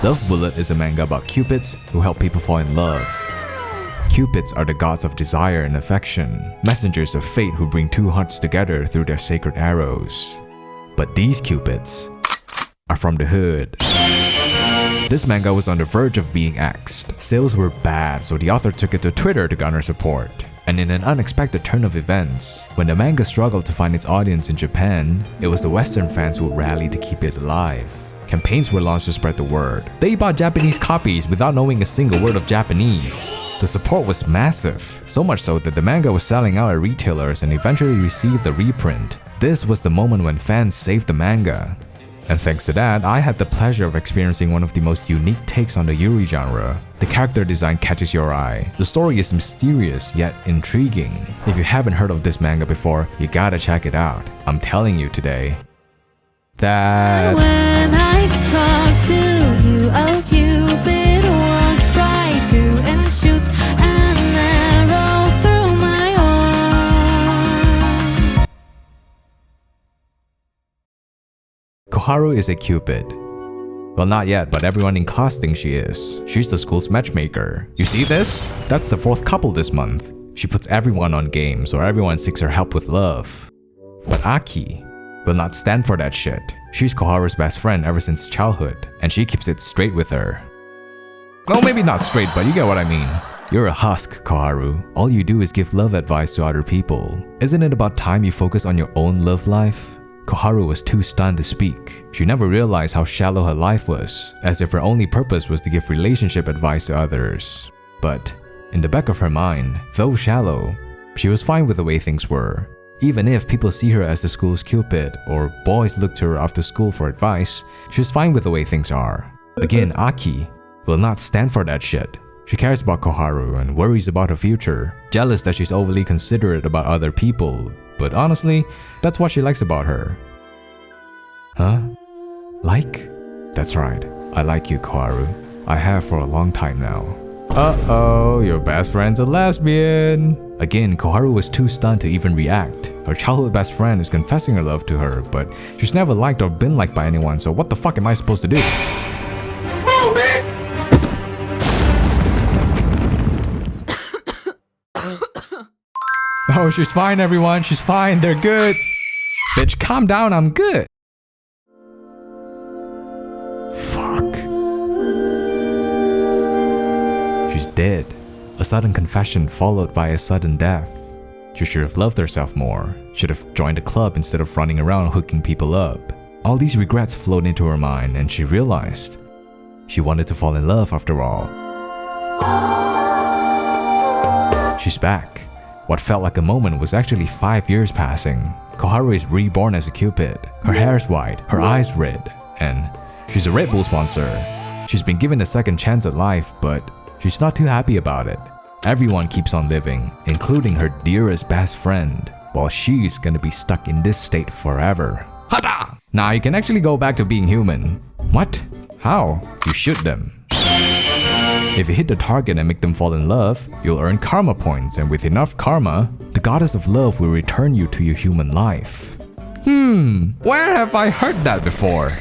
Love Bullet is a manga about cupids who help people fall in love. Cupids are the gods of desire and affection, messengers of fate who bring two hearts together through their sacred arrows. But these cupids are from the hood. This manga was on the verge of being axed. Sales were bad, so the author took it to Twitter to garner support. And in an unexpected turn of events, when the manga struggled to find its audience in Japan, it was the Western fans who rallied to keep it alive. Campaigns were launched to spread the word. They bought Japanese copies without knowing a single word of Japanese. The support was massive, so much so that the manga was selling out at retailers and eventually received a reprint. This was the moment when fans saved the manga. And thanks to that, I had the pleasure of experiencing one of the most unique takes on the yuri genre. The character design catches your eye. The story is mysterious yet intriguing. If you haven't heard of this manga before, you gotta check it out. I'm telling you today that when I talk to you, oh Cupid walks right through and shoots an arrow through my heart. Koharu is a cupid. Well, not yet, but everyone in class thinks she is. She's the school's matchmaker. You see this? That's the fourth couple this month. She puts everyone on games or everyone seeks her help with love. But Aki will not stand for that shit. She's Koharu's best friend ever since childhood, and she keeps it straight with her. Well, maybe not straight, but you get what I mean. You're a husk, Koharu. All you do is give love advice to other people. Isn't it about time you focus on your own love life? Koharu was too stunned to speak. She never realized how shallow her life was, as if her only purpose was to give relationship advice to others. But in the back of her mind, though shallow, she was fine with the way things were. Even if people see her as the school's cupid, or boys look to her after school for advice, she's fine with the way things are. Again, Aki will not stand for that shit. She cares about Koharu and worries about her future, jealous that she's overly considerate about other people, but honestly, that's what she likes about her. Huh? Like? That's right, I like you, Koharu. I have for a long time now. Uh-oh, your best friend's a lesbian. Again, Koharu was too stunned to even react. Her childhood best friend is confessing her love to her, but she's never liked or been liked by anyone, so what the fuck am I supposed to do? Move it! Oh, she's fine, everyone. She's fine. They're good. Bitch, calm down. I'm good. Fuck. She's dead. A sudden confession followed by a sudden death. She should have loved herself more. Should have joined a club instead of running around hooking people up. All these regrets flowed into her mind, and she realized she wanted to fall in love after all. She's back. What felt like a moment was actually 5 years passing. Koharu is reborn as a cupid. Her hair is white, her eyes red, and she's a Red Bull sponsor. She's been given a second chance at life, but she's not too happy about it. Everyone keeps on living, including her dearest best friend, while she's gonna be stuck in this state forever. Hada! Now you can actually go back to being human. What? How? You shoot them. If you hit the target and make them fall in love, you'll earn karma points, and with enough karma, the goddess of love will return you to your human life. Where have I heard that before?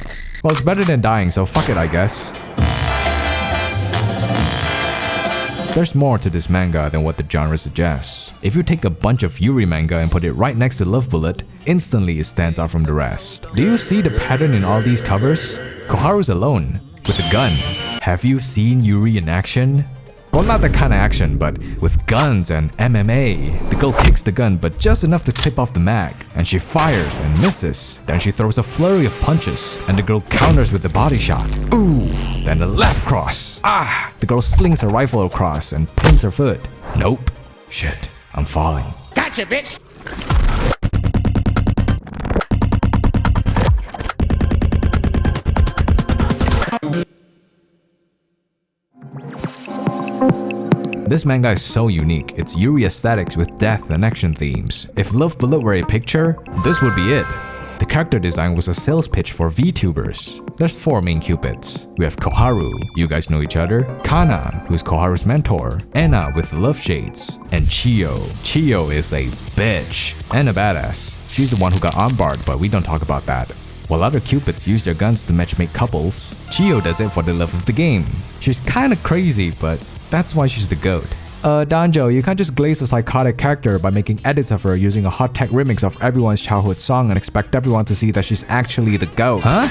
Well, it's better than dying, so fuck it, I guess. There's more to this manga than what the genre suggests. If you take a bunch of yuri manga and put it right next to Love Bullet, instantly it stands out from the rest. Do you see the pattern in all these covers? Koharu's alone, with a gun. Have you seen Yuri in action? Well, not that kind of action, but with guns and MMA. The girl kicks the gun, but just enough to tip off the mag, and she fires and misses. Then she throws a flurry of punches, and the girl counters with a body shot. Ooh! Then a left cross. Ah! The girl slings her rifle across and pins her foot. Nope. Shit, I'm falling. Gotcha, bitch! This manga is so unique. It's yuri aesthetics with death and action themes. If Love Bullet were a picture, this would be it. The character design was a sales pitch for VTubers. There's 4 main cupids. We have Koharu, you guys know each other, Kana, who's Koharu's mentor, Anna with the love shades, and Chiyo. Chiyo is a bitch and a badass. She's the one who got armbarred, but we don't talk about that. While other cupids use their guns to matchmake couples, Chiyo does it for the love of the game. She's kinda crazy, but that's why she's the GOAT. Danjo, you can't just glaze a psychotic character by making edits of her using a hot tech remix of everyone's childhood song and expect everyone to see that she's actually the GOAT. Huh?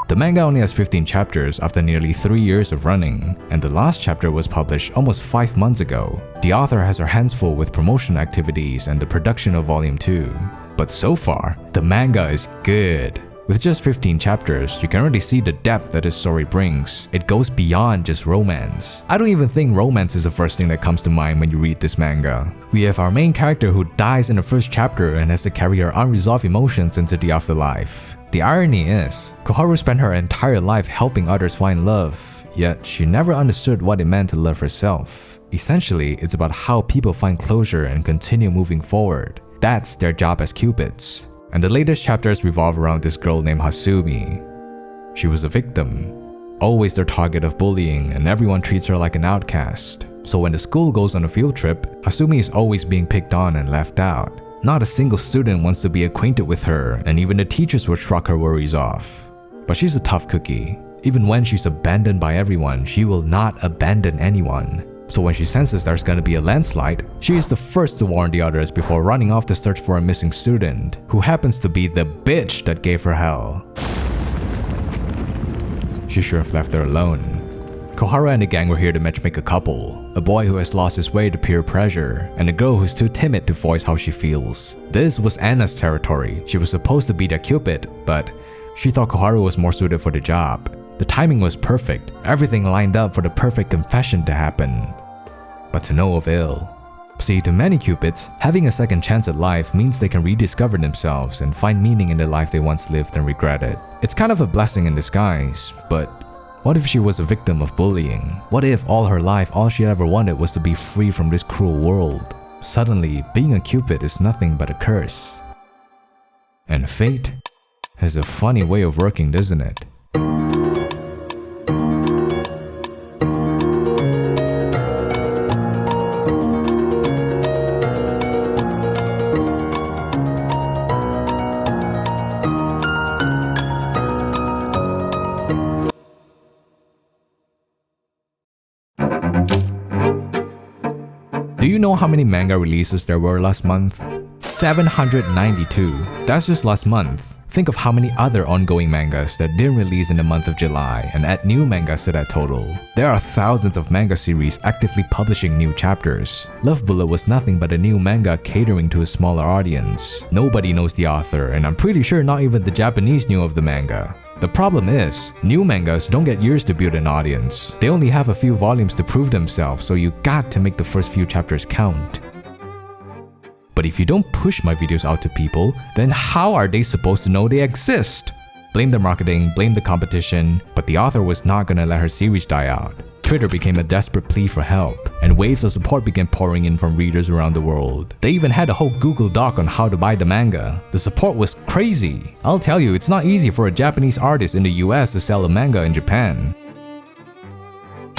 The manga only has 15 chapters after nearly 3 years of running, and the last chapter was published almost 5 months ago. The author has her hands full with promotion activities and the production of Volume 2. But so far, the manga is good. With just 15 chapters, you can already see the depth that this story brings. It goes beyond just romance. I don't even think romance is the first thing that comes to mind when you read this manga. We have our main character who dies in the first chapter and has to carry her unresolved emotions into the afterlife. The irony is, Koharu spent her entire life helping others find love, yet she never understood what it meant to love herself. Essentially, it's about how people find closure and continue moving forward. That's their job as cupids. And the latest chapters revolve around this girl named Hasumi. She was a victim, always their target of bullying, and everyone treats her like an outcast. So when the school goes on a field trip, Hasumi is always being picked on and left out. Not a single student wants to be acquainted with her, and even the teachers will shrug her worries off. But she's a tough cookie. Even when she's abandoned by everyone, she will not abandon anyone. So when she senses there's gonna be a landslide, she is the first to warn the others before running off to search for a missing student, who happens to be the bitch that gave her hell. She should have left her alone. Koharu and the gang were here to matchmake a couple, a boy who has lost his way to peer pressure, and a girl who's too timid to voice how she feels. This was Anna's territory. She was supposed to be their cupid, but she thought Koharu was more suited for the job. The timing was perfect, everything lined up for the perfect confession to happen. But to no avail. See, to many cupids, having a second chance at life means they can rediscover themselves and find meaning in the life they once lived and regretted. It's kind of a blessing in disguise, but what if she was a victim of bullying? What if all her life all she ever wanted was to be free from this cruel world? Suddenly, being a cupid is nothing but a curse. And fate has a funny way of working, doesn't it? Do you know how many manga releases there were last month? 792. That's just last month. Think of how many other ongoing mangas that didn't release in the month of July and add new mangas to that total. There are thousands of manga series actively publishing new chapters. Love Bullet was nothing but a new manga catering to a smaller audience. Nobody knows the author, and I'm pretty sure not even the Japanese knew of the manga. The problem is, new mangas don't get years to build an audience. They only have a few volumes to prove themselves, so you got to make the first few chapters count. But if you don't push my videos out to people, then how are they supposed to know they exist? Blame the marketing, blame the competition, but the author was not gonna let her series die out. Twitter became a desperate plea for help, and waves of support began pouring in from readers around the world. They even had a whole Google Doc on how to buy the manga. The support was crazy. I'll tell you, it's not easy for a Japanese artist in the US to sell a manga in Japan.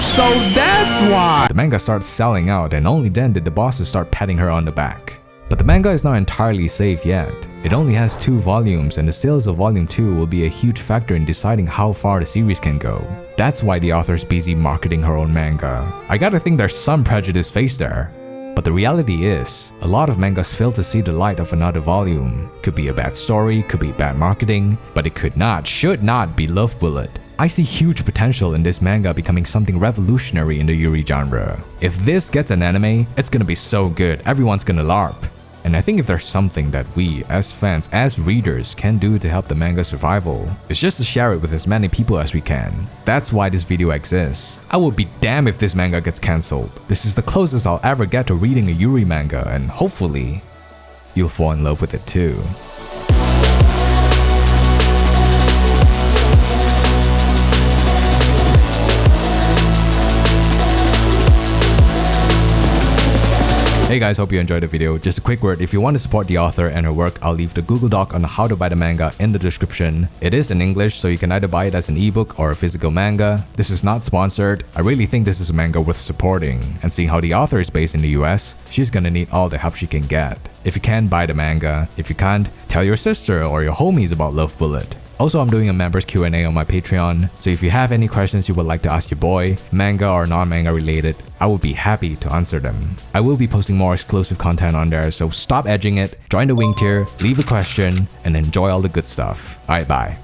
So that's why! The manga started selling out, and only then did the bosses start patting her on the back. But the manga is not entirely safe yet. It only has 2 volumes, and the sales of volume 2 will be a huge factor in deciding how far the series can go. That's why the author's busy marketing her own manga. I gotta think there's some prejudice faced there. But the reality is, a lot of mangas fail to see the light of another volume. Could be a bad story, could be bad marketing, but it could not, should not be Love Bullet. I see huge potential in this manga becoming something revolutionary in the yuri genre. If this gets an anime, it's gonna be so good, everyone's gonna LARP. And I think if there's something that we, as fans, as readers, can do to help the manga's survival, it's just to share it with as many people as we can. That's why this video exists. I would be damned if this manga gets cancelled. This is the closest I'll ever get to reading a yuri manga, and hopefully, you'll fall in love with it too. Hey guys, hope you enjoyed the video. Just a quick word, if you want to support the author and her work, I'll leave the Google Doc on how to buy the manga in the description. It is in English, so you can either buy it as an ebook or a physical manga. This is not sponsored. I really think this is a manga worth supporting, and seeing how the author is based in the US, she's gonna need all the help she can get. If you can, buy the manga. If you can't, tell your sister or your homies about Love Bullet. Also, I'm doing a members Q&A on my Patreon, so if you have any questions you would like to ask your boy, manga or non-manga related, I would be happy to answer them. I will be posting more exclusive content on there, so stop edging it, join the wing tier, leave a question, and enjoy all the good stuff. Alright, bye.